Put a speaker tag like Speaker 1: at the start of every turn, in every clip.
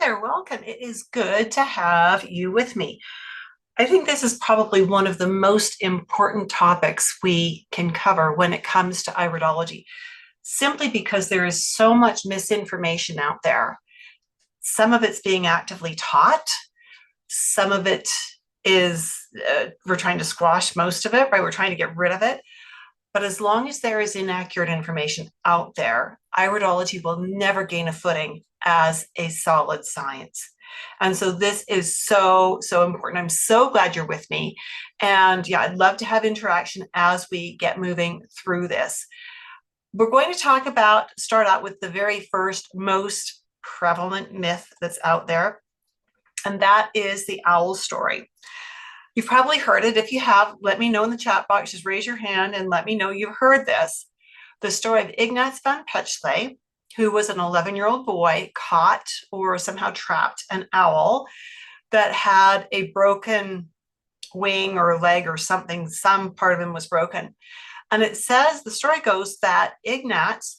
Speaker 1: there, welcome. It is good to have you with me. I think this is probably one of the most important topics we can cover when it comes to iridology, simply because there is so much misinformation out there. Some of it's being actively taught, some of it is, we're trying to squash most of it, right? We're trying to get rid of it. But as long as there is inaccurate information out there, iridology will never gain a footing as a solid science. And so this is so, so important. I'm so glad you're with me. And yeah, I'd love to have interaction as we get moving through this. We're going to start out with the very first, most prevalent myth that's out there, and that is the owl story. You've probably heard it. If you have, let me know in the chat box. Just raise your hand and let me know you've heard this. The story of Ignaz van Petzele, who was an 11-year-old boy, caught or somehow trapped an owl that had a broken wing or leg or something. Some part of him was broken. And it says, the story goes that Ignaz,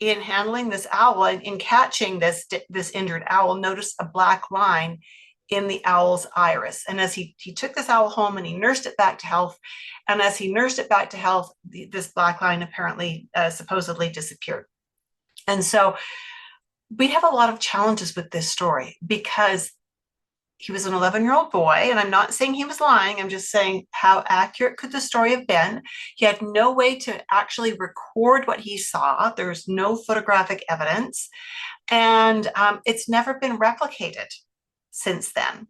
Speaker 1: in handling this owl and in catching this injured owl, noticed a black line in the owl's iris. And as he took this owl home and he nursed it back to health, and as he nursed it back to health, this black line apparently supposedly disappeared. And so we have a lot of challenges with this story because he was an 11-year-old boy, and I'm not saying he was lying. I'm just saying, how accurate could the story have been? He had no way to actually record what he saw. There's no photographic evidence, and it's never been replicated since then.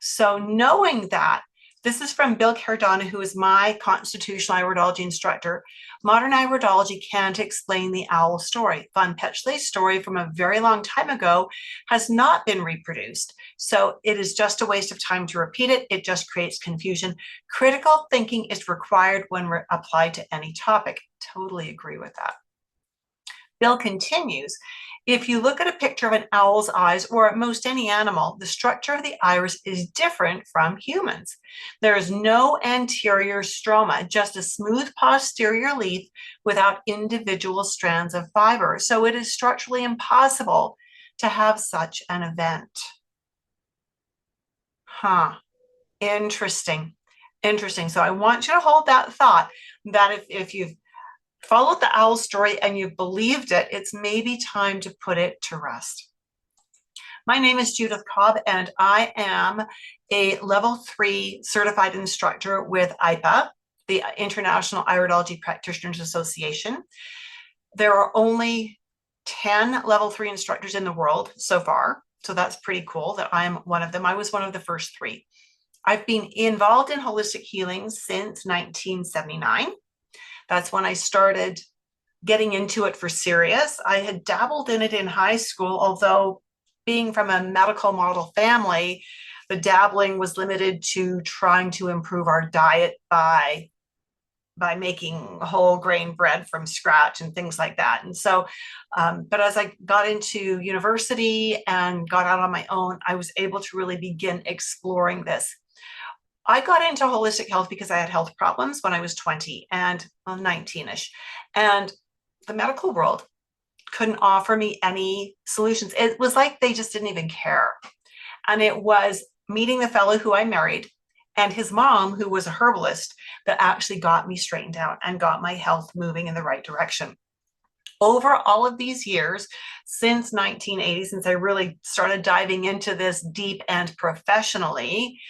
Speaker 1: So knowing that, this is from Bill Cardona, who is my constitutional iridology instructor. Modern iridology can't explain the owl story. Van Petzele's story from a very long time ago has not been reproduced. So it is just a waste of time to repeat it. It just creates confusion. Critical thinking is required when we're applied to any topic. Totally agree with that. Bill continues, if you look at a picture of an owl's eyes or most any animal, the structure of the iris is different from humans. There is no anterior stroma, just a smooth posterior leaf without individual strands of fiber. So it is structurally impossible to have such an event. Interesting. So I want you to hold that thought, that if you've followed the owl story and you've believed it, it's maybe time to put it to rest. My name is Judith Cobb, and I am a level 3 certified instructor with IPA, the International Iridology Practitioners Association. There are only 10 level 3 instructors in the world so far, so that's pretty cool that I'm one of them. I was one of the first 3. I've been involved in holistic healing since 1979. That's when I started getting into it for serious. I had dabbled in it in high school, although being from a medical model family, the dabbling was limited to trying to improve our diet by making whole grain bread from scratch and things like that. And so, but as I got into university and got out on my own, I was able to really begin exploring this. I got into holistic health because I had health problems when I was 20 and 19-ish. And the medical world couldn't offer me any solutions. It was like they just didn't even care. And it was meeting the fellow who I married and his mom, who was a herbalist, that actually got me straightened out and got my health moving in the right direction. Over all of these years, since 1980, since I really started diving into this deep and professionally,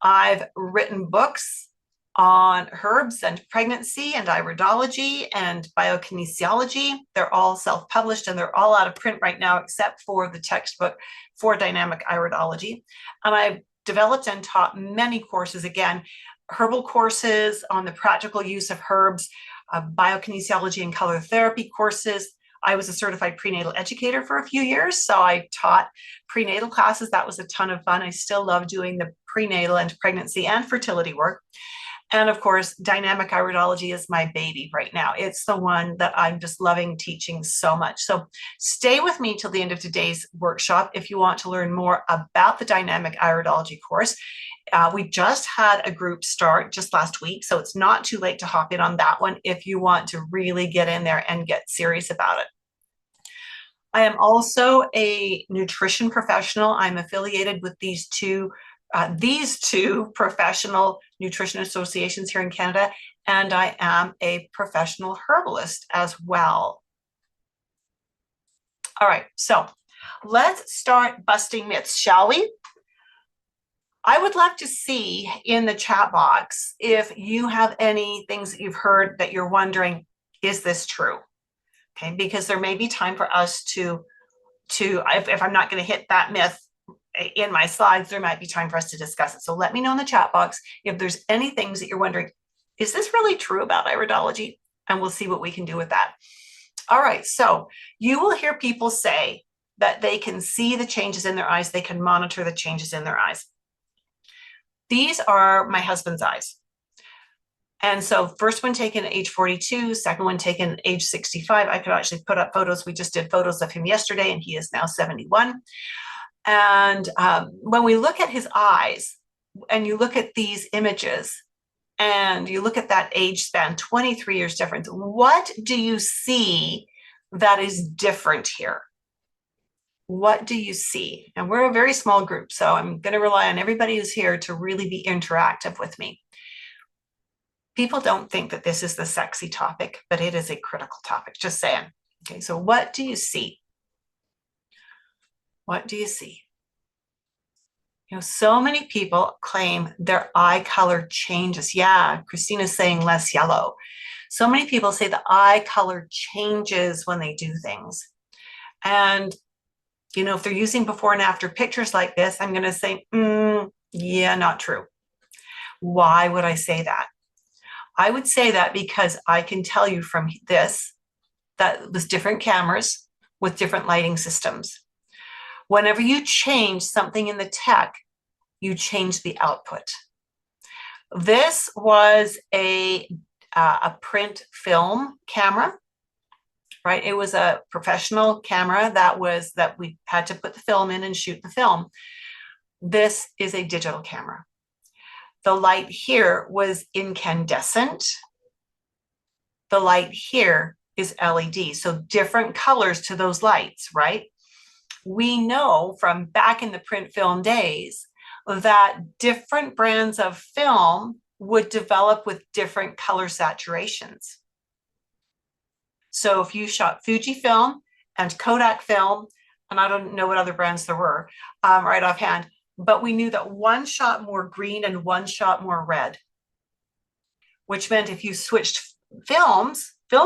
Speaker 1: I've written books on herbs and pregnancy and iridology and biokinesiology. They're all self-published and they're all out of print right now, except for the textbook for dynamic iridology. And I've developed and taught many courses, again, herbal courses on the practical use of herbs, biokinesiology and color therapy courses. I was a certified prenatal educator for a few years, so I taught prenatal classes. That was a ton of fun. I still love doing the prenatal and pregnancy and fertility work. And of course, dynamic iridology is my baby right now. It's the one that I'm just loving teaching so much. So stay with me till the end of today's workshop if you want to learn more about the dynamic iridology course. We just had a group start just last week, so it's not too late to hop in on that one if you want to really get in there and get serious about it. I am also a nutrition professional. I'm affiliated with these two professional nutrition associations here in Canada, and I am a professional herbalist as well. All right, so let's start busting myths, shall we? I would love to see in the chat box if you have any things that you've heard that you're wondering, is this true? Okay, because there may be time for us to if I'm not going to hit that myth in my slides, there might be time for us to discuss it. So let me know in the chat box if there's any things that you're wondering, is this really true about iridology? And we'll see what we can do with that. All right, so you will hear people say that they can see the changes in their eyes, they can monitor the changes in their eyes. These are my husband's eyes. And so first one taken at age 42, second one taken at age 65. I could actually put up photos. We just did photos of him yesterday, and he is now 71. And when we look at his eyes, and you look at these images, and you look at that age span, 23 years difference, what do you see that is different here? What do you see? And we're a very small group, so I'm going to rely on everybody who's here to really be interactive with me. People don't think that this is the sexy topic, but it is a critical topic, just saying. Okay, so what do you see? What do you see? You know, so many people claim their eye color changes. Yeah, Christina's saying less yellow. So many people say the eye color changes when they do things. And, you know, if they're using before and after pictures like this, I'm going to say, yeah, not true. Why would I say that? I would say that because I can tell you from this that was different cameras with different lighting systems. Whenever you change something in the tech, you change the output. This was a print film camera, right? It was a professional camera that we had to put the film in and shoot the film. This is a digital camera. The light here was incandescent. The light here is LED, so different colors to those lights, right? We know from back in the print film days that different brands of film would develop with different color saturations. So if you shot Fujifilm and Kodak film, and I don't know what other brands there were right offhand, but we knew that one shot more green and one shot more red, which meant if you switched film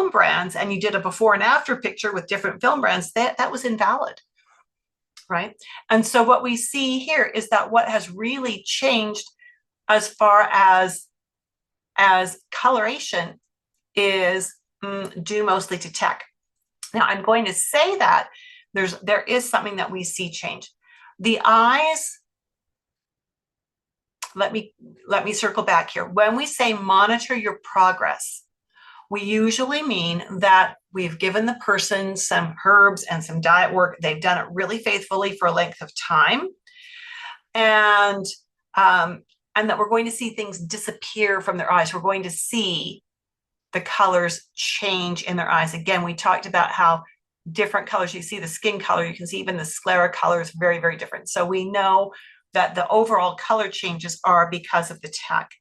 Speaker 1: brands, and you did a before and after picture with different film brands, that was invalid, right? And so what we see here is that what has really changed as far as coloration is due mostly to tech. Now, I'm going to say that there is something that we see change. The eyes, let me circle back here. When we say monitor your progress, we usually mean that we've given the person some herbs and some diet work. They've done it really faithfully for a length of time. And that we're going to see things disappear from their eyes. We're going to see the colors change in their eyes. Again, we talked about how different colors, you see the skin color, you can see even the sclera color is very, very different. So we know that the overall color changes are because of the tech.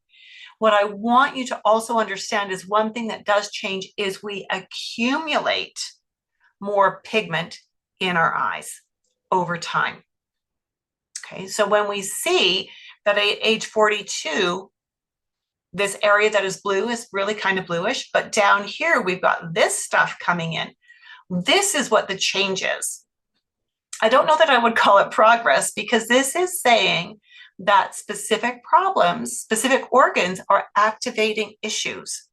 Speaker 1: What I want you to also understand is one thing that does change is we accumulate more pigment in our eyes over time. Okay, so when we see that at age 42, this area that is blue is really kind of bluish, but down here we've got this stuff coming in. This is what the change is. I don't know that I would call it progress, because this is saying that specific problems, specific organs are activating issues.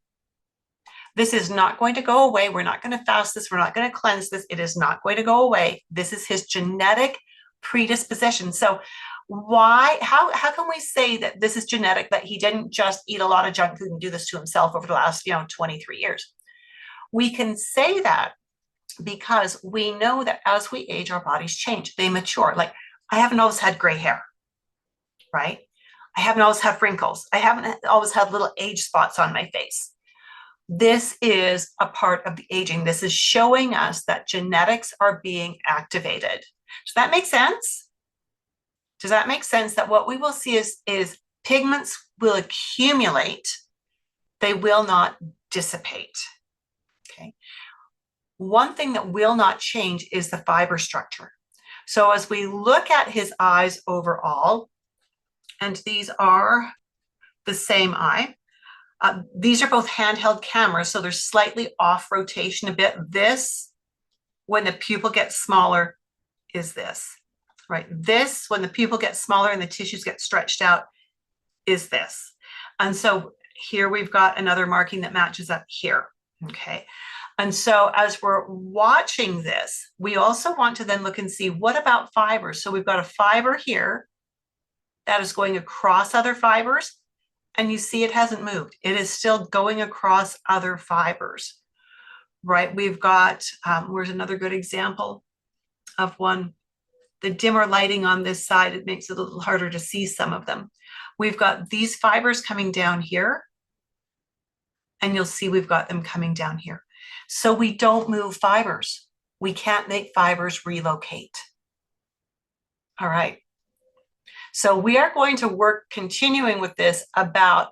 Speaker 1: This is not going to go away. We're not going to fast this. We're not going to cleanse this. It is not going to go away. This is his genetic predisposition. So how can we say that this is genetic, that he didn't just eat a lot of junk food and do this to himself over the last 23 years? We can say that because we know that as we age, our bodies change. They mature. Like, I haven't always had gray hair, right? I haven't always had wrinkles. I haven't always had little age spots on my face. This is a part of the aging. This is showing us that genetics are being activated. Does that make sense? Does that make sense that what we will see is pigments will accumulate, they will not dissipate, okay? One thing that will not change is the fiber structure. So as we look at his eyes overall, and these are the same eye, these are both handheld cameras, so they're slightly off rotation a bit. This, when the pupil gets smaller, is this, right? This, when the pupil gets smaller and the tissues get stretched out, is this. And so here we've got another marking that matches up here, okay? And so as we're watching this, we also want to then look and see, what about fibers? So we've got a fiber here that is going across other fibers, and you see it hasn't moved. It is still going across other fibers, right? We've got, where's another good example of one? The dimmer lighting on this side, it makes it a little harder to see some of them. We've got these fibers coming down here, and you'll see we've got them coming down here. So we don't move fibers. We can't make fibers relocate. All right. So we are going to work continuing with this about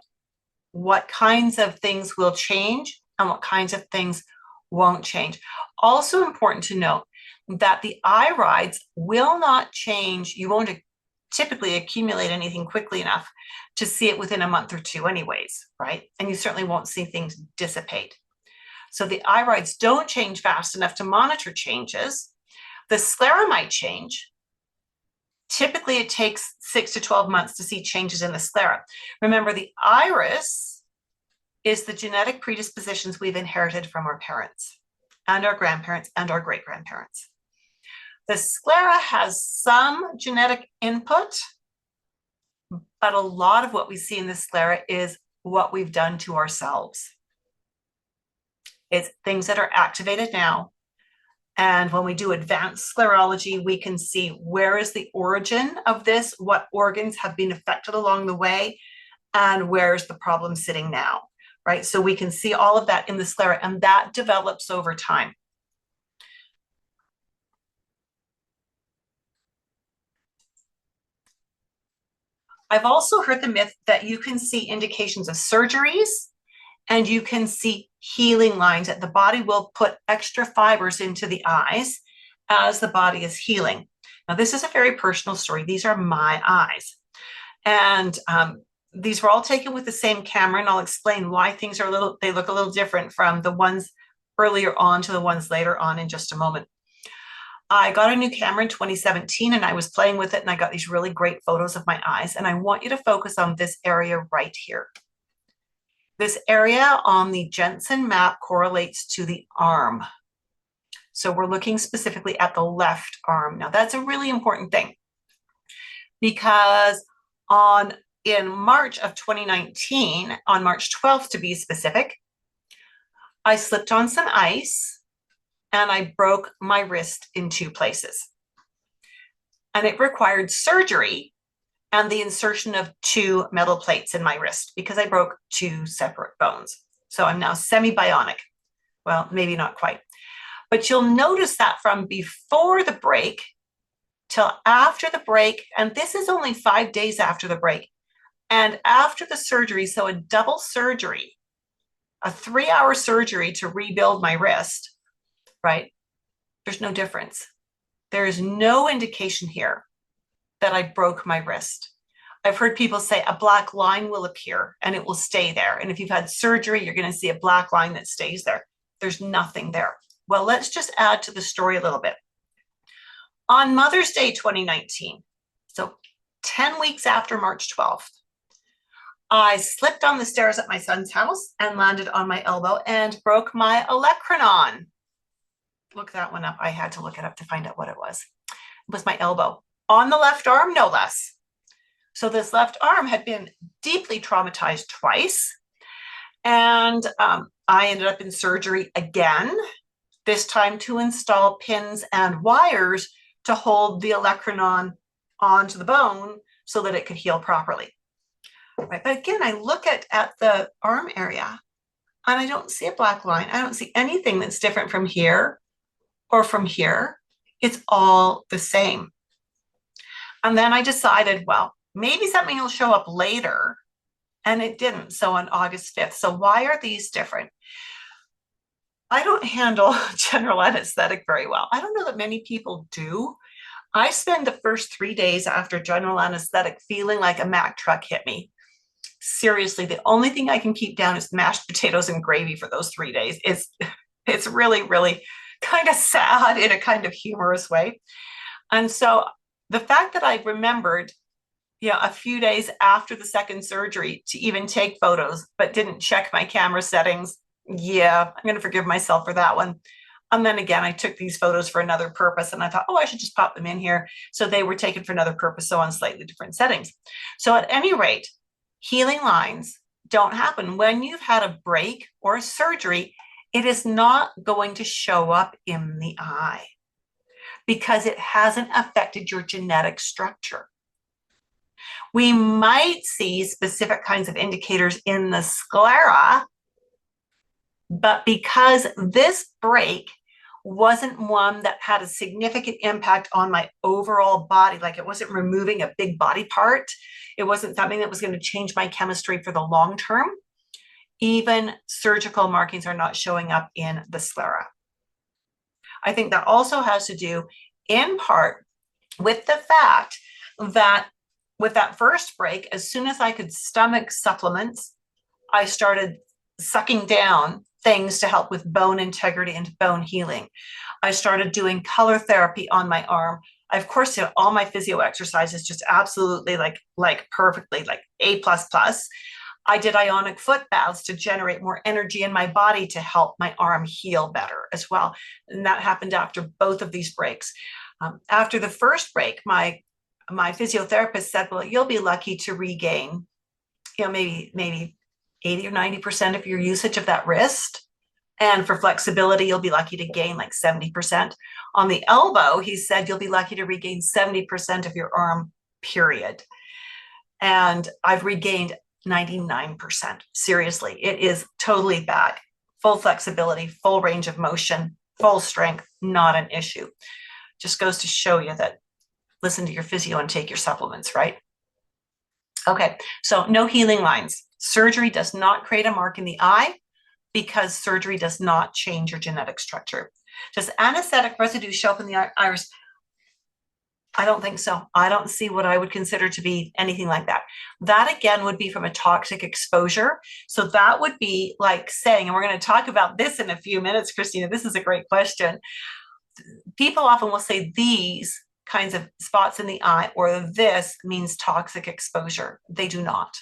Speaker 1: what kinds of things will change and what kinds of things won't change. Also important to note that the irides will not change. You won't typically accumulate anything quickly enough to see it within a month or two anyways, right? And you certainly won't see things dissipate. So the irides don't change fast enough to monitor changes. The sclera might change. Typically, it takes 6 to 12 months to see changes in the sclera. Remember, the iris is the genetic predispositions we've inherited from our parents and our grandparents and our great-grandparents. The sclera has some genetic input, but a lot of what we see in the sclera is what we've done to ourselves. It's things that are activated now. And when we do advanced sclerology, we can see where is the origin of this, what organs have been affected along the way, and where's the problem sitting now, right? So we can see all of that in the sclera, and that develops over time. I've also heard the myth that you can see indications of surgeries and you can see healing lines, that the body will put extra fibers into the eyes as the body is healing. Now, this is a very personal story. These are my eyes. And these were all taken with the same camera, and I'll explain why things are they look a little different from the ones earlier on to the ones later on in just a moment. I got a new camera in 2017 and I was playing with it, and I got these really great photos of my eyes. And I want you to focus on this area right here. This area on the Jensen map correlates to the arm. So we're looking specifically at the left arm. Now that's a really important thing, because in March of 2019, on March 12th to be specific, I slipped on some ice and I broke my wrist in 2 places. And it required surgery and the insertion of 2 metal plates in my wrist because I broke 2 separate bones. So I'm now semi-bionic. Well, maybe not quite. But you'll notice that from before the break till after the break, and this is only 5 days after the break, and after the surgery, so a double surgery, a 3-hour surgery to rebuild my wrist, right? There's no difference. There is no indication here that I broke my wrist. I've heard people say a black line will appear and it will stay there. And if you've had surgery, you're going to see a black line that stays there. There's nothing there. Well, let's just add to the story a little bit. On Mother's Day 2019, so 10 weeks after March 12th, I slipped on the stairs at my son's house and landed on my elbow and broke my olecranon. Look that one up. I had to look it up to find out what it was. It was my elbow. On the left arm, no less. So this left arm had been deeply traumatized twice. And I ended up in surgery again, this time to install pins and wires to hold the olecranon onto the bone so that it could heal properly. Right. But again, I look at the arm area and I don't see a black line. I don't see anything that's different from here or from here. It's all the same. And then I decided, well, maybe something will show up later. And it didn't. So on August 5th. So why are these different? I don't handle general anesthetic very well. I don't know that many people do. I spend the first 3 days after general anesthetic feeling like a Mack truck hit me. Seriously, the only thing I can keep down is mashed potatoes and gravy for those 3 days. It's really, really kind of sad in a kind of humorous way. And so the fact that I remembered, a few days after the second surgery to even take photos, but didn't check my camera settings, yeah, I'm going to forgive myself for that one. And then again, I took these photos for another purpose and I thought, oh, I should just pop them in here. So they were taken for another purpose, so on slightly different settings. So at any rate, healing lines don't happen. When you've had a break or a surgery, it is not going to show up in the eye because it hasn't affected your genetic structure. We might see specific kinds of indicators in the sclera, but because this break wasn't one that had a significant impact on my overall body, like it wasn't removing a big body part, it wasn't something that was going to change my chemistry for the long term, even surgical markings are not showing up in the sclera. I think that also has to do in part with the fact that with that first break, as soon as I could stomach supplements, I started sucking down things to help with bone integrity and bone healing. I started doing color therapy on my arm. I, of course, did all my physio exercises just absolutely like perfectly, like A++. I did ionic foot baths to generate more energy in my body to help my arm heal better as well. And that happened after both of these breaks. After the first break, my physiotherapist said, well, you'll be lucky to regain, maybe 80 or 90% of your usage of that wrist. And for flexibility, you'll be lucky to gain like 70%. On the elbow, he said, you'll be lucky to regain 70% of your arm, period. And I've regained 99%. Seriously, it is totally back. Full flexibility, full range of motion, full strength, not an issue. Just goes to show you that listen to your physio and take your supplements, right? Okay, so no healing lines. Surgery does not create a mark in the eye because surgery does not change your genetic structure. Does anesthetic residue show up in the iris? I don't think so. I don't see what I would consider to be anything like that. That again would be from a toxic exposure. So that would be like saying, and we're going to talk about this in a few minutes, Christina, this is a great question. People often will say these kinds of spots in the eye or this means toxic exposure. They do not.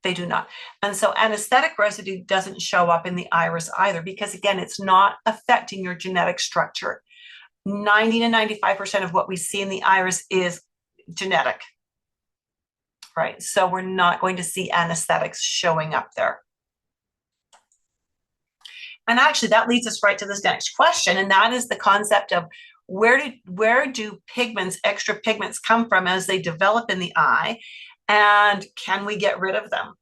Speaker 1: They do not. And so anesthetic residue doesn't show up in the iris either because, again, it's not affecting your genetic structure. 90 to 95% of what we see in the iris is genetic, right? So we're not going to see anesthetics showing up there. And actually, that leads us right to this next question, and that is the concept of where do pigments, extra pigments, come from as they develop in the eye, and can we get rid of them?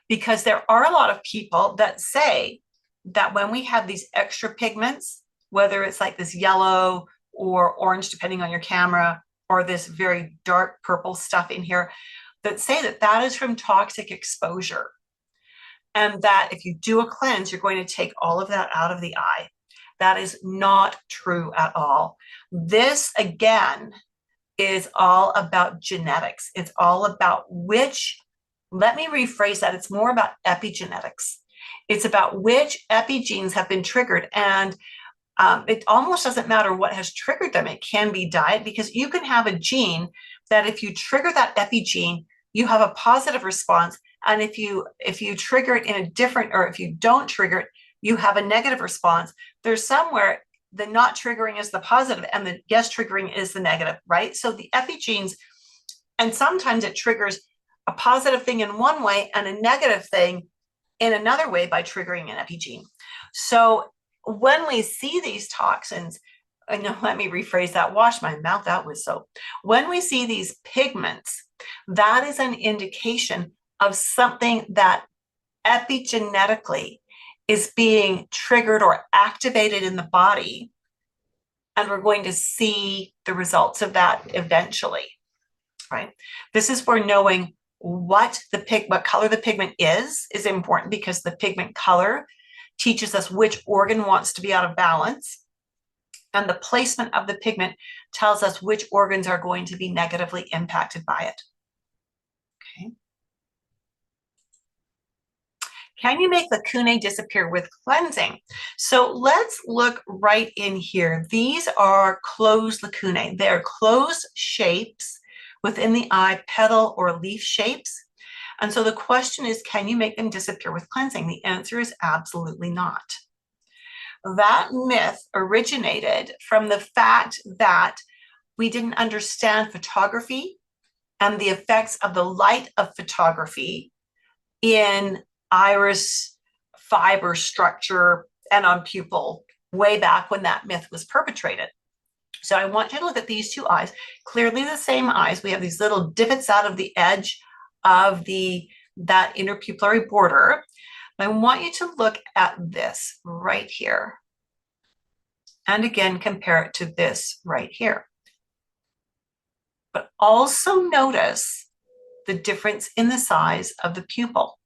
Speaker 1: Because there are a lot of people that say that when we have these extra pigments, whether it's like this yellow or orange, depending on your camera, or this very dark purple stuff in here, that say that that is from toxic exposure. And that if you do a cleanse, you're going to take all of that out of the eye. That is not true at all. This, again, is all about genetics. It's all about let me rephrase that. It's more about epigenetics. It's about which epigenes have been triggered. And it almost doesn't matter what has triggered them. It can be diet, because you can have a gene that if you trigger that epigene, you have a positive response. And if you trigger it in a different, or if you don't trigger it, you have a negative response. There's somewhere the not triggering is the positive and the yes triggering is the negative, right? So the epigenes, and sometimes it triggers a positive thing in one way and a negative thing in another way by triggering an epigene. So when we see these toxins, let me rephrase that, wash my mouth out with soap. When we see these pigments, that is an indication of something that epigenetically is being triggered or activated in the body, and we're going to see the results of that eventually, right? This is where knowing what color the pigment is important, because the pigment color teaches us which organ wants to be out of balance, and the placement of the pigment tells us which organs are going to be negatively impacted by it. Okay. Can you make lacunae disappear with cleansing? So let's look right in here. These are closed lacunae. They're closed shapes within the eye, petal or leaf shapes. And so the question is, can you make them disappear with cleansing? The answer is absolutely not. That myth originated from the fact that we didn't understand photography and the effects of the light of photography in iris fiber structure and on pupil way back when that myth was perpetrated. So I want you to look at these two eyes, clearly the same eyes. We have these little divots out of the edge of that interpupillary border. I want you to look at this right here. And again, compare it to this right here. But also notice the difference in the size of the pupil.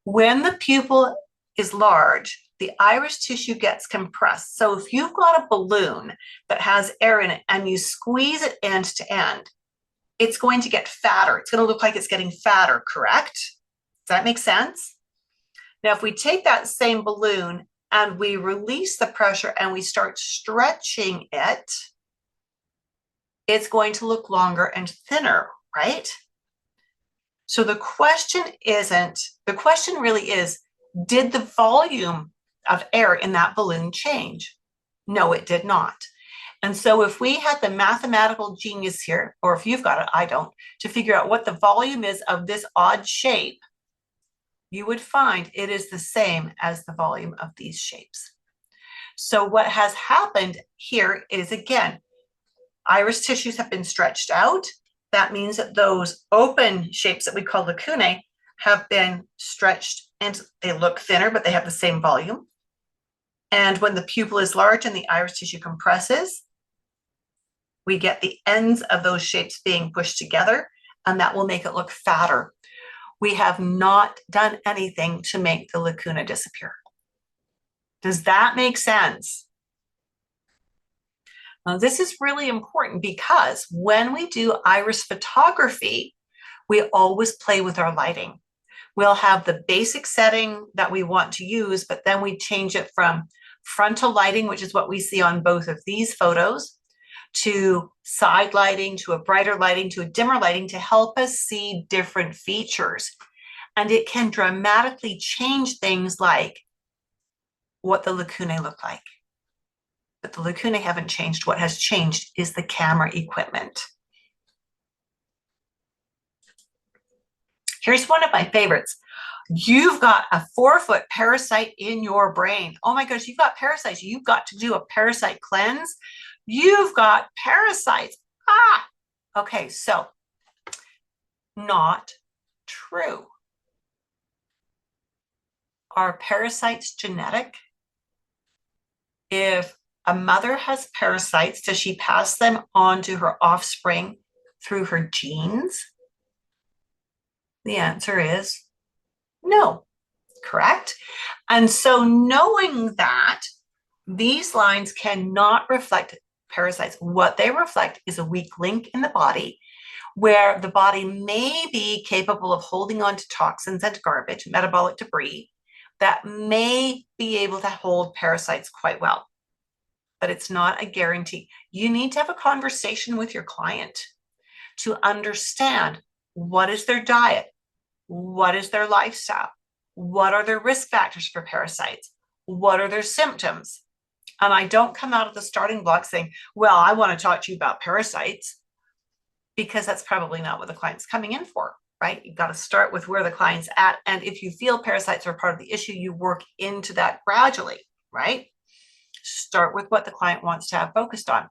Speaker 1: When the pupil is large, the iris tissue gets compressed. So if you've got a balloon that has air in it and you squeeze it end to end, it's going to get fatter. It's going to look like it's getting fatter, correct? Does that make sense? Now, if we take that same balloon and we release the pressure and we start stretching it, it's going to look longer and thinner, right? So the question really is, did the volume of air in that balloon change? No, it did not. And so if we had the mathematical genius here, or if you've got it, I don't, to figure out what the volume is of this odd shape, you would find it is the same as the volume of these shapes. So what has happened here is, again, iris tissues have been stretched out. That means that those open shapes that we call lacunae have been stretched and they look thinner, but they have the same volume. And when the pupil is large and the iris tissue compresses, we get the ends of those shapes being pushed together, and that will make it look fatter. We have not done anything to make the lacuna disappear. Does that make sense? Now, this is really important because when we do iris photography, we always play with our lighting. We'll have the basic setting that we want to use, but then we change it from frontal lighting, which is what we see on both of these photos, to side lighting, to a brighter lighting, to a dimmer lighting to help us see different features. And it can dramatically change things like what the lacunae look like. But the lacunae haven't changed. What has changed is the camera equipment. Here's one of my favorites. You've got a 4-foot parasite in your brain. Oh my gosh, you've got parasites. You've got to do a parasite cleanse. You've got parasites. Okay, so not true. Are parasites genetic? If a mother has parasites, does she pass them on to her offspring through her genes? The answer is no, correct? And so knowing that these lines cannot reflect parasites, what they reflect is a weak link in the body where the body may be capable of holding on to toxins and garbage, metabolic debris, that may be able to hold parasites quite well. But it's not a guarantee. You need to have a conversation with your client to understand what is their diet, what is their lifestyle, what are their risk factors for parasites, what are their symptoms. And I don't come out of the starting block saying, well, I want to talk to you about parasites, because that's probably not what the client's coming in for, right? You've got to start with where the client's at. And if you feel parasites are part of the issue, you work into that gradually, right? Start with what the client wants to have focused on.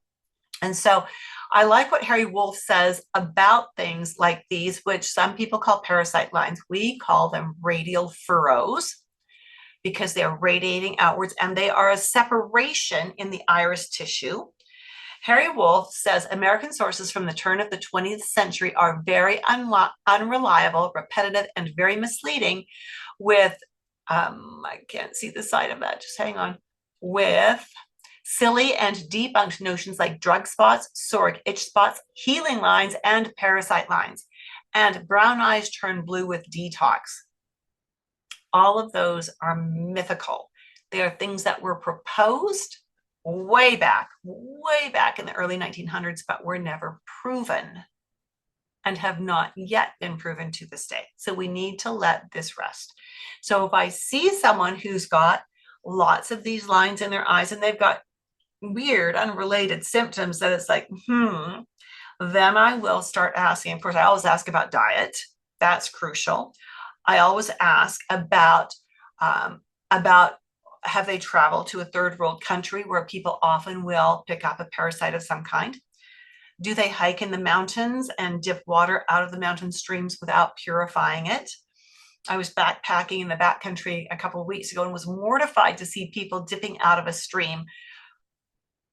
Speaker 1: And so I like what Harry Wolff says about things like these, which some people call parasite lines. We call them radial furrows. because they're radiating outwards and they are a separation in the iris tissue. Harry Wolff says American sources from the turn of the 20th century are very unreliable, repetitive, and very misleading with, I can't see the side of that, just hang on, with silly and debunked notions like drug spots, psoriatic itch spots, healing lines, and parasite lines, and brown eyes turn blue with detox. All of those are mythical. They are things that were proposed way back in the early 1900s, but were never proven and have not yet been proven to this day. So we need to let this rest. So if I see someone who's got lots of these lines in their eyes and they've got weird, unrelated symptoms that it's like, then I will start asking. Of course, I always ask about diet. That's crucial. I always ask about have they traveled to a third world country where people often will pick up a parasite of some kind? Do they hike in the mountains and dip water out of the mountain streams without purifying it? I was backpacking in the backcountry a couple of weeks ago and was mortified to see people dipping out of a stream.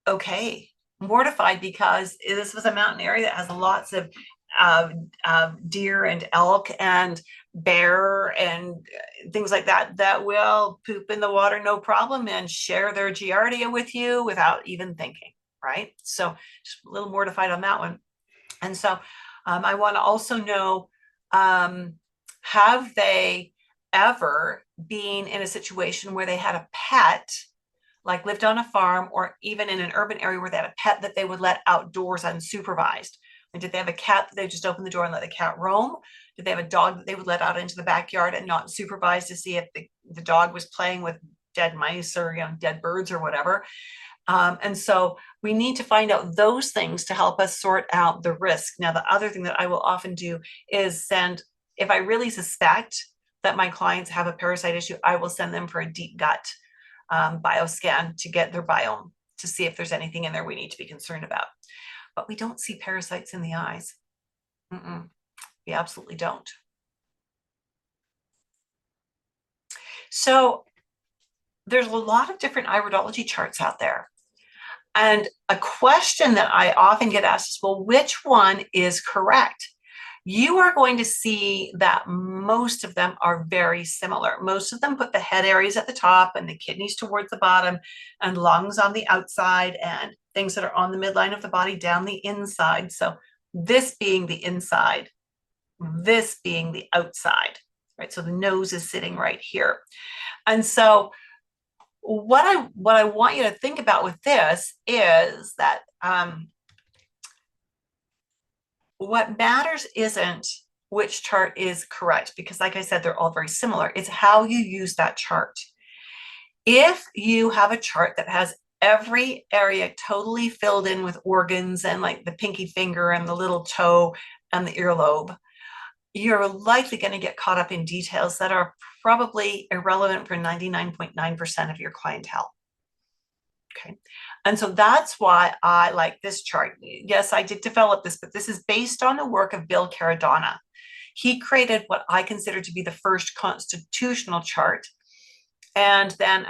Speaker 1: Okay, mortified because this was a mountain area that has lots of deer and elk and bear and things like that that will poop in the water no problem and share their giardia with you without even thinking, right? So just a little mortified on that one. And so I want to also know, have they ever been in a situation where they had a pet, like lived on a farm or even in an urban area where they had a pet that they would let outdoors unsupervised? And did they have a cat that they just open the door and let the cat roam? Did they have a dog that they would let out into the backyard and not supervise to see if the dog was playing with dead mice or dead birds or whatever? And so we need to find out those things to help us sort out the risk. Now, the other thing that I will often do is send, if I really suspect that my clients have a parasite issue, I will send them for a deep gut bioscan to get their biome to see if there's anything in there we need to be concerned about. But we don't see parasites in the eyes. We absolutely don't. So there's a lot of different iridology charts out there. And a question that I often get asked is, well, which one is correct? You are going to see that most of them are very similar. Most of them put the head areas at the top and the kidneys towards the bottom and lungs on the outside and things that are on the midline of the body down the inside. So this being the inside, this being the outside, right? So the nose is sitting right here. And so what I want you to think about with this is that what matters isn't which chart is correct, because like I said, they're all very similar. It's how you use that chart. If you have a chart that has every area totally filled in with organs and like the pinky finger and the little toe and the earlobe, you're likely going to get caught up in details that are probably irrelevant for 99.9% of your clientele. Okay. And so that's why I like this chart. Yes, I did develop this, but this is based on the work of Bill Caradonna. He created what I consider to be the first constitutional chart. And then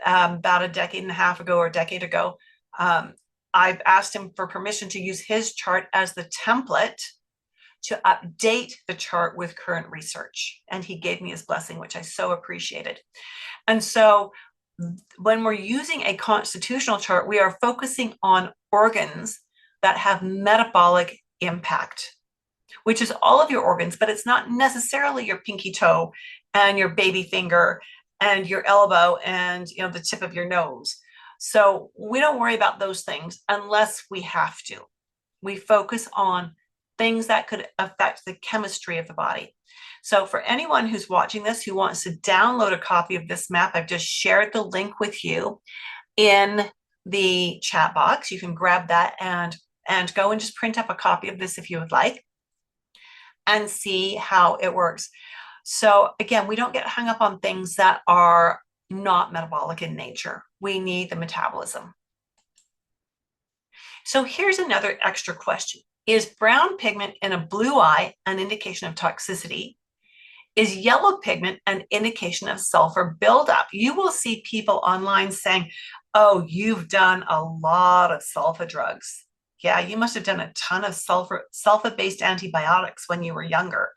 Speaker 1: about a decade and a half ago or a decade ago, I've asked him for permission to use his chart as the template to update the chart with current research. And he gave me his blessing, which I so appreciated. And so when we're using a constitutional chart, we are focusing on organs that have metabolic impact, which is all of your organs, but it's not necessarily your pinky toe and your baby finger and your elbow and the tip of your nose. So we don't worry about those things unless we have to. We focus on things that could affect the chemistry of the body. So for anyone who's watching this who wants to download a copy of this map, I've just shared the link with you in the chat box. You can grab that and go and just print up a copy of this if you would like and see how it works. So again, we don't get hung up on things that are not metabolic in nature. We need the metabolism. So here's another extra question. Is brown pigment in a blue eye an indication of toxicity? Is yellow pigment an indication of sulfur buildup? You will see people online saying, oh, you've done a lot of sulfa drugs. Yeah, you must have done a ton of sulfa-based antibiotics when you were younger.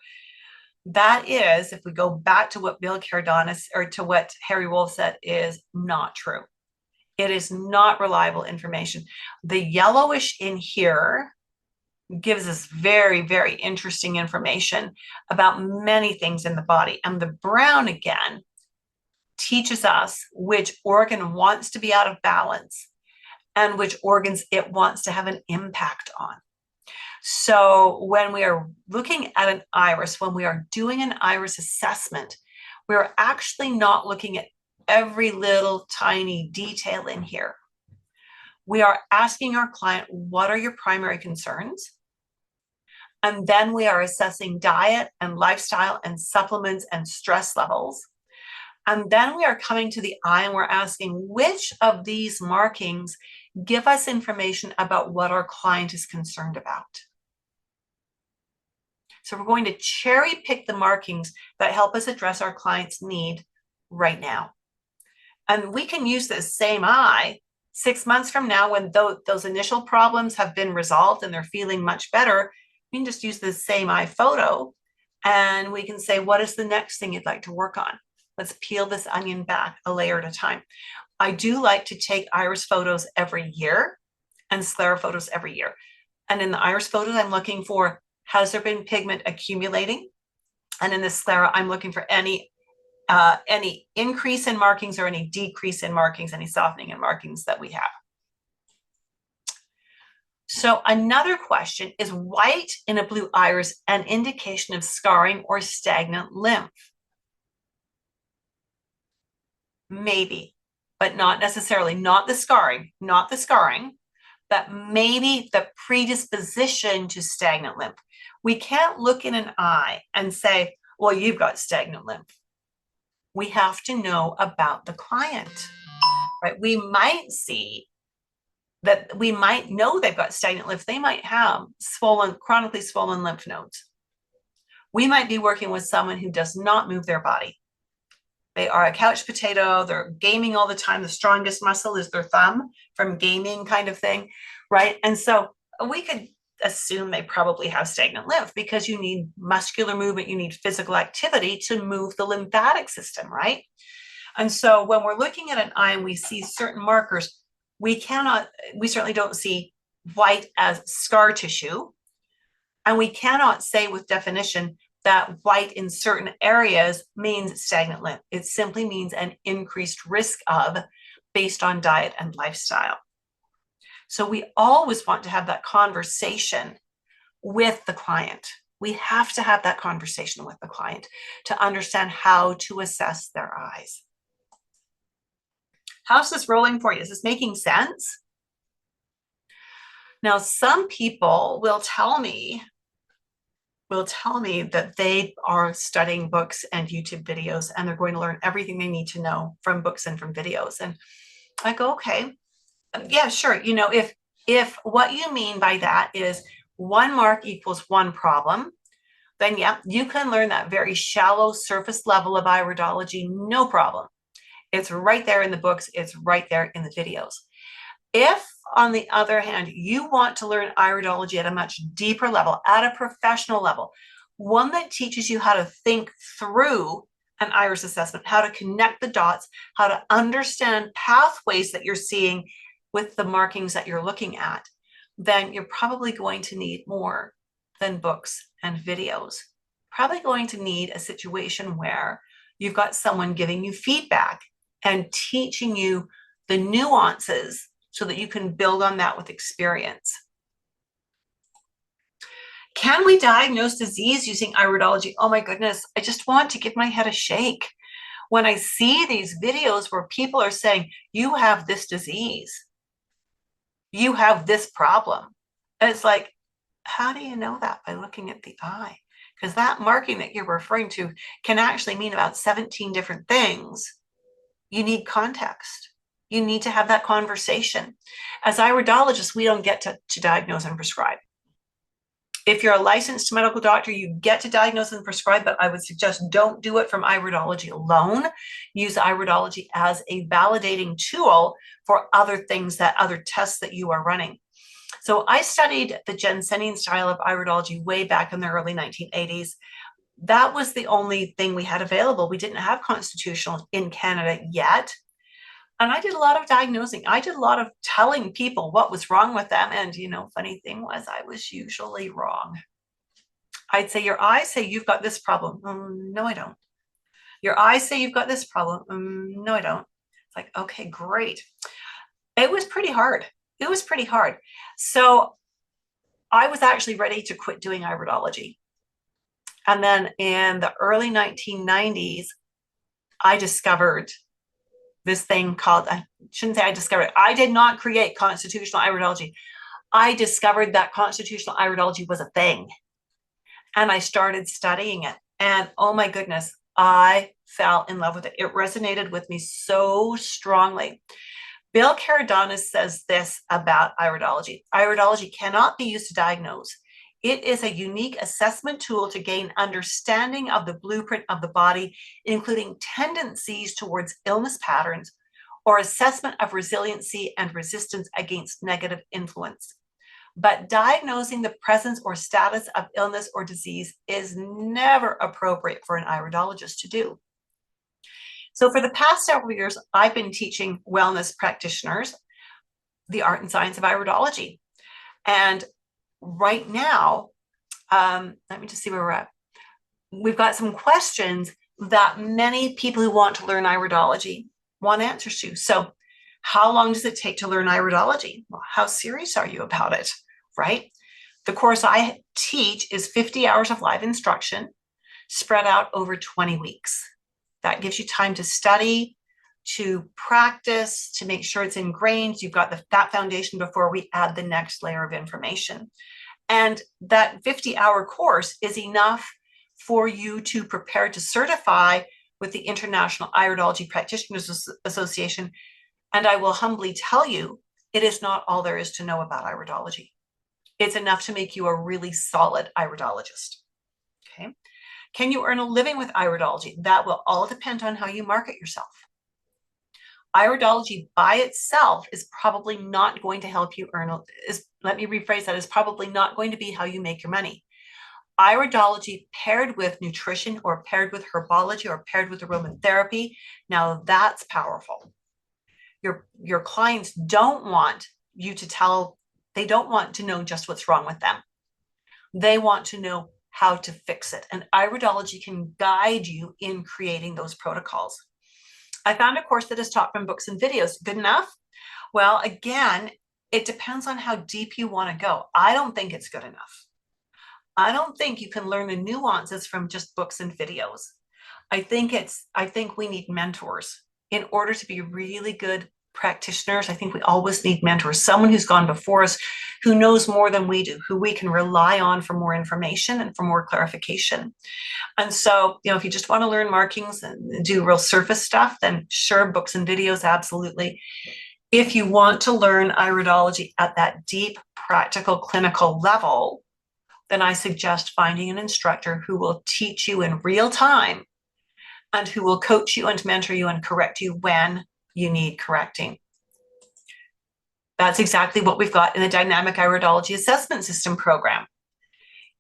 Speaker 1: That is, if we go back to what Bill Cardonis or to what Harry Wolf said, is not true. It is not reliable information. The yellowish in here gives us very, very interesting information about many things in the body. And the brown, again, teaches us which organ wants to be out of balance and which organs it wants to have an impact on. So when we are looking at an iris, when we are doing an iris assessment, we're actually not looking at every little tiny detail in here. We are asking our client, what are your primary concerns? And then we are assessing diet and lifestyle and supplements and stress levels. And then we are coming to the eye and we're asking which of these markings give us information about what our client is concerned about. So we're going to cherry pick the markings that help us address our client's need right now. And we can use this same eye 6 months from now when those initial problems have been resolved and they're feeling much better. We can just use the same eye photo and we can say, what is the next thing you'd like to work on? Let's peel this onion back a layer at a time. I do like to take iris photos every year and sclera photos every year. And in the iris photos, I'm looking for, has there been pigment accumulating? And in the sclera, I'm looking for any increase in markings or any decrease in markings, any softening in markings that we have. So another question, is white in a blue iris an indication of scarring or stagnant lymph? Maybe, but not necessarily, not the scarring, but maybe the predisposition to stagnant lymph. We can't look in an eye and say, well, you've got stagnant lymph. We have to know about the client, right? We might see that, we might know they've got stagnant lymph. They might have chronically swollen lymph nodes. We might be working with someone who does not move their body. They are a couch potato. They're gaming all the time. The strongest muscle is their thumb from gaming, kind of thing, right? And so we could assume they probably have stagnant lymph because you need muscular movement, you need physical activity to move the lymphatic system, right? And so when we're looking at an eye and we see certain markers, we certainly don't see white as scar tissue. And we cannot say with definition that white in certain areas means stagnant lymph. It simply means an increased risk of, based on diet and lifestyle. So we always want to have that conversation with the client. We have to have that conversation with the client to understand how to assess their eyes. How's this rolling for you? Is this making sense? Now, some people will tell me that they are studying books and YouTube videos and they're going to learn everything they need to know from books and from videos. And I go, okay, yeah, sure. You know, if what you mean by that is one mark equals one problem, then yeah, you can learn that very shallow surface level of iridology, no problem. It's right there in the books. It's right there in the videos. If, on the other hand, you want to learn iridology at a much deeper level, at a professional level, one that teaches you how to think through an iris assessment, how to connect the dots, how to understand pathways that you're seeing with the markings that you're looking at, then you're probably going to need more than books and videos. Probably going to need a situation where you've got someone giving you feedback and teaching you the nuances so that you can build on that with experience. Can we diagnose disease using iridology? Oh my goodness, I just want to give my head a shake when I see these videos where people are saying, you have this disease, you have this problem. And it's like, how do you know that? By looking at the eye. Because that marking that you're referring to can actually mean about 17 different things. You need context. You need to have that conversation. As iridologists, we don't get to diagnose and prescribe. If you're a licensed medical doctor, you get to diagnose and prescribe, but I would suggest don't do it from iridology alone. Use iridology as a validating tool for other things, that other tests that you are running. So I studied the Jensenian style of iridology way back in the early 1980s. That was the only thing we had available. We didn't have constitutional in Canada yet. And I did a lot of diagnosing. I did a lot of telling people what was wrong with them. And, funny thing was, I was usually wrong. I'd say, your eyes say you've got this problem. No, I don't. Your eyes say you've got this problem. No, I don't. It's like, okay, great. It was pretty hard. It was pretty hard. So I was actually ready to quit doing iridology. And then in the early 1990s, I discovered this thing called, I shouldn't say I discovered it. I did not create constitutional iridology. I discovered that constitutional iridology was a thing. And I started studying it. And oh my goodness, I fell in love with it. It resonated with me so strongly. Bill Caradonis says this about iridology. Iridology cannot be used to diagnose. It is a unique assessment tool to gain understanding of the blueprint of the body, including tendencies towards illness patterns or assessment of resiliency and resistance against negative influence. But diagnosing the presence or status of illness or disease is never appropriate for an iridologist to do. So for the past several years, I've been teaching wellness practitioners the art and science of iridology. And right now, let me just see where we're at. We've got some questions that many people who want to learn iridology want answers to. So how long does it take to learn iridology? Well, how serious are you about it, right? The course I teach is 50 hours of live instruction spread out over 20 weeks. That gives you time to study, to practice, to make sure it's ingrained. You've got that foundation before we add the next layer of information. And that 50-hour course is enough for you to prepare to certify with the International Iridology Practitioners Association. And I will humbly tell you, it is not all there is to know about iridology. It's enough to make you a really solid iridologist. Okay. Can you earn a living with iridology? That will all depend on how you market yourself. Iridology by itself is probably not going to help you earn, let me rephrase that, is probably not going to be how you make your money. Iridology paired with nutrition or paired with herbology or paired with aromatherapy, now that's powerful. Your clients don't want you to tell, they don't want to know just what's wrong with them. They want to know how to fix it. And iridology can guide you in creating those protocols. I found a course that is taught from books and videos. Good enough? Well, again, it depends on how deep you want to go. I don't think it's good enough. I don't think you can learn the nuances from just books and videos. I think we need mentors. In order to be really good practitioners, I think we always need mentors, someone who's gone before us, who knows more than we do, who we can rely on for more information and for more clarification. And so, if you just want to learn markings and do real surface stuff, then sure, books and videos, absolutely. If you want to learn iridology at that deep, practical, clinical level, then I suggest finding an instructor who will teach you in real time and who will coach you and mentor you and correct you when you need correcting. That's exactly what we've got in the Dynamic Iridology Assessment System program.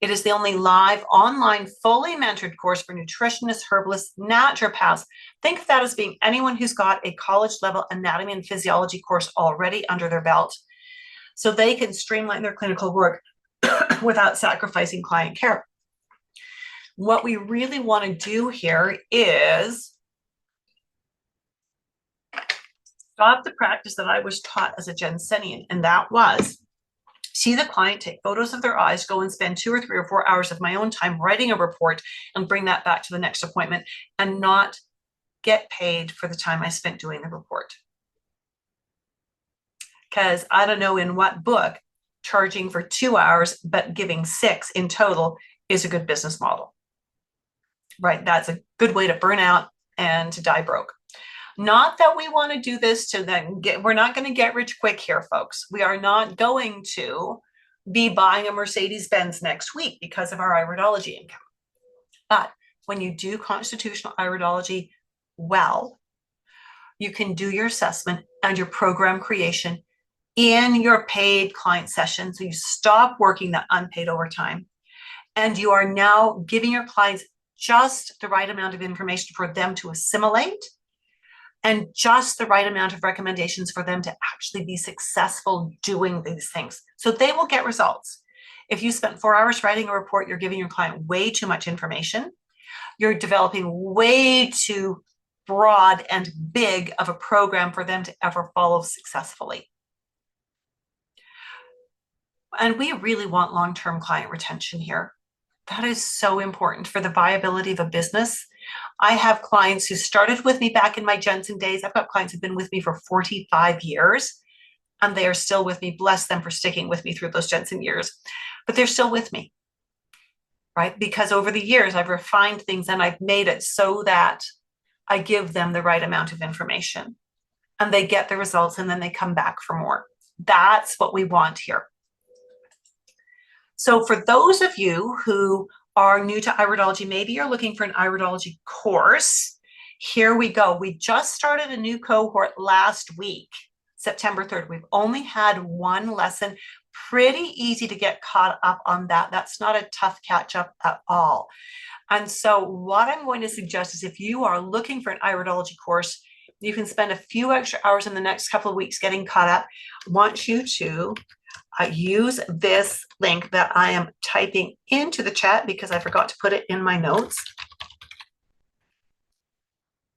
Speaker 1: It is the only live, online, fully mentored course for nutritionists, herbalists, naturopaths. Think of that as being anyone who's got a college-level anatomy and physiology course already under their belt, so they can streamline their clinical work without sacrificing client care. What we really want to do here is stop the practice that I was taught as a Jensenian, and that was see the client, take photos of their eyes, go and spend 2 or 3 or 4 hours of my own time writing a report and bring that back to the next appointment and not get paid for the time I spent doing the report. Because I don't know in what book charging for 2 hours but giving 6 in total is a good business model, right? That's a good way to burn out and to die broke. Not that we want to do this to then we're not going to get rich quick here, folks. We are not going to be buying a Mercedes-Benz next week because of our iridology income. But when you do constitutional iridology well, you can do your assessment and your program creation in your paid client session. So you stop working that unpaid overtime, and you are now giving your clients just the right amount of information for them to assimilate and just the right amount of recommendations for them to actually be successful doing these things. So they will get results. If you spent 4 hours writing a report, you're giving your client way too much information. You're developing way too broad and big of a program for them to ever follow successfully. And we really want long-term client retention here. That is so important for the viability of a business. I have clients who started with me back in my Jensen days. I've got clients who've been with me for 45 years, and they are still with me. Bless them for sticking with me through those Jensen years. But they're still with me, right? Because over the years, I've refined things and I've made it so that I give them the right amount of information and they get the results, and then they come back for more. That's what we want here. So for those of you who are new to iridology, maybe you're looking for an iridology course, here we go. We just started a new cohort last week, September 3rd. We've only had one lesson. Pretty easy to get caught up on that. That's not a tough catch up at all. And so what I'm going to suggest is, if you are looking for an iridology course, you can spend a few extra hours in the next couple of weeks getting caught up. I want you to use this link that I am typing into the chat because I forgot to put it in my notes.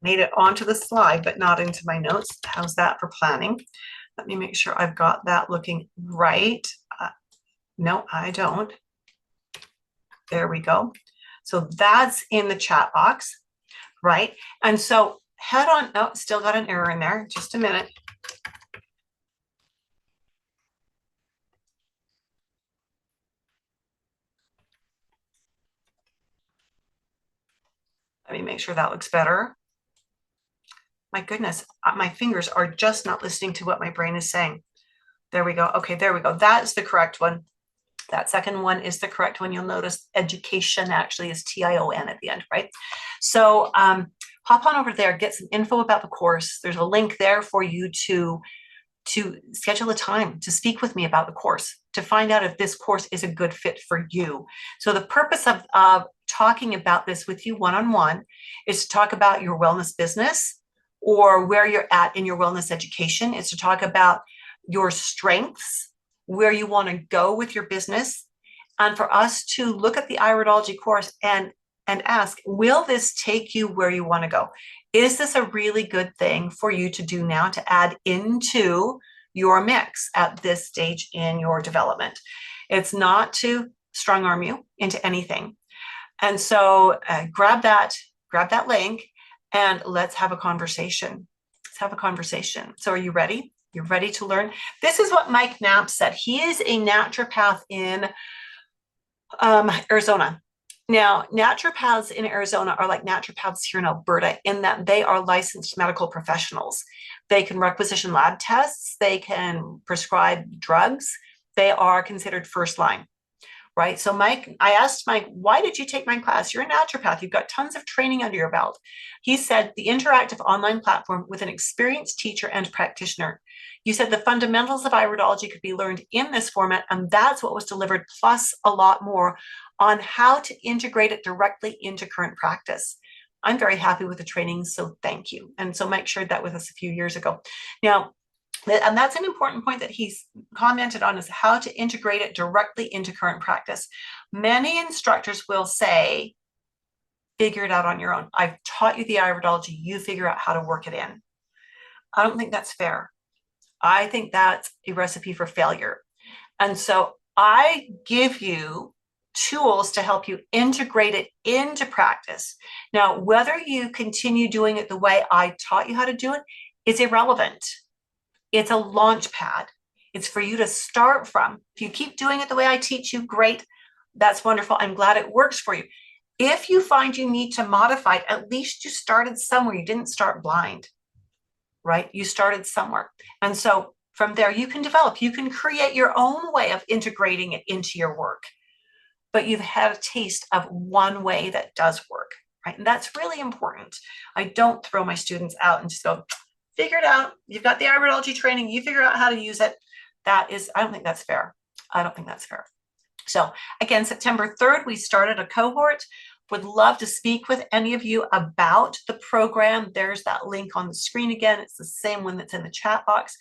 Speaker 1: Made it onto the slide, but not into my notes. How's that for planning? Let me make sure I've got that looking right. No, I don't. There we go. So that's in the chat box, right? And so head on, oh, still got an error in there. Just a minute. Let me make sure that looks better. My goodness, my fingers are just not listening to what my brain is saying. There we go. Okay, there we go. That's the correct one. That second one is the correct one. You'll notice education actually is TION at the end, right? So hop on over there, get some info about the course. There's a link there for you to schedule a time to speak with me about the course, to find out if this course is a good fit for you. So the purpose of talking about this with you one-on-one is to talk about your wellness business or where you're at in your wellness education. It's to talk about your strengths, where you want to go with your business, and for us to look at the iridology course and ask, will this take you where you want to go? Is this a really good thing for you to do now to add into your mix at this stage in your development? It's not to strong arm you into anything. And so grab that link and let's have a conversation. Let's have a conversation. So are you ready? You're ready to learn? This is what Mike Knapp said. He is a naturopath in Arizona. Now, naturopaths in Arizona are like naturopaths here in Alberta in that they are licensed medical professionals. They can requisition lab tests. They can prescribe drugs. They are considered first line, right? So Mike, I asked Mike, why did you take my class? You're a naturopath. You've got tons of training under your belt. He said, the interactive online platform with an experienced teacher and practitioner. You said the fundamentals of iridology could be learned in this format, and that's what was delivered, plus a lot more on how to integrate it directly into current practice. I'm very happy with the training, so thank you. And so Mike shared that with us a few years ago. Now, and that's an important point that he's commented on, is how to integrate it directly into current practice. Many instructors will say, figure it out on your own. I've taught you the iridology, you figure out how to work it in. I don't think that's fair. I think that's a recipe for failure. And so I give you tools to help you integrate it into practice. Now, whether you continue doing it the way I taught you how to do it is irrelevant. It's a launch pad. It's for you to start from. If you keep doing it the way I teach you, great. That's wonderful. I'm glad it works for you. If you find you need to modify it, at least you started somewhere. You didn't start blind, right? You started somewhere. And so From there, you can develop, you can create your own way of integrating it into your work. But you've had a taste of one way that does work, right? And that's really important. I don't throw my students out and just go, figure it out. You've got the iridology training, you figure out how to use it. That is, I don't think that's fair. I don't think that's fair. So again, September 3rd, we started a cohort. Would love to speak with any of you about the program. There's that link on the screen again. It's the same one that's in the chat box.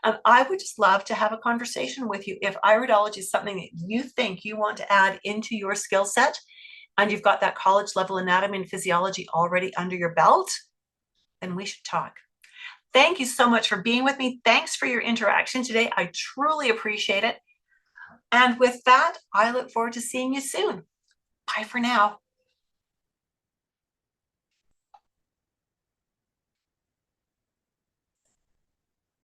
Speaker 1: And I would just love to have a conversation with you. If iridology is something that you think you want to add into your skill set, and you've got that college level anatomy and physiology already under your belt, then we should talk. Thank you so much for being with me. Thanks for your interaction today. I truly appreciate it. And with that, I look forward to seeing you soon. Bye for now.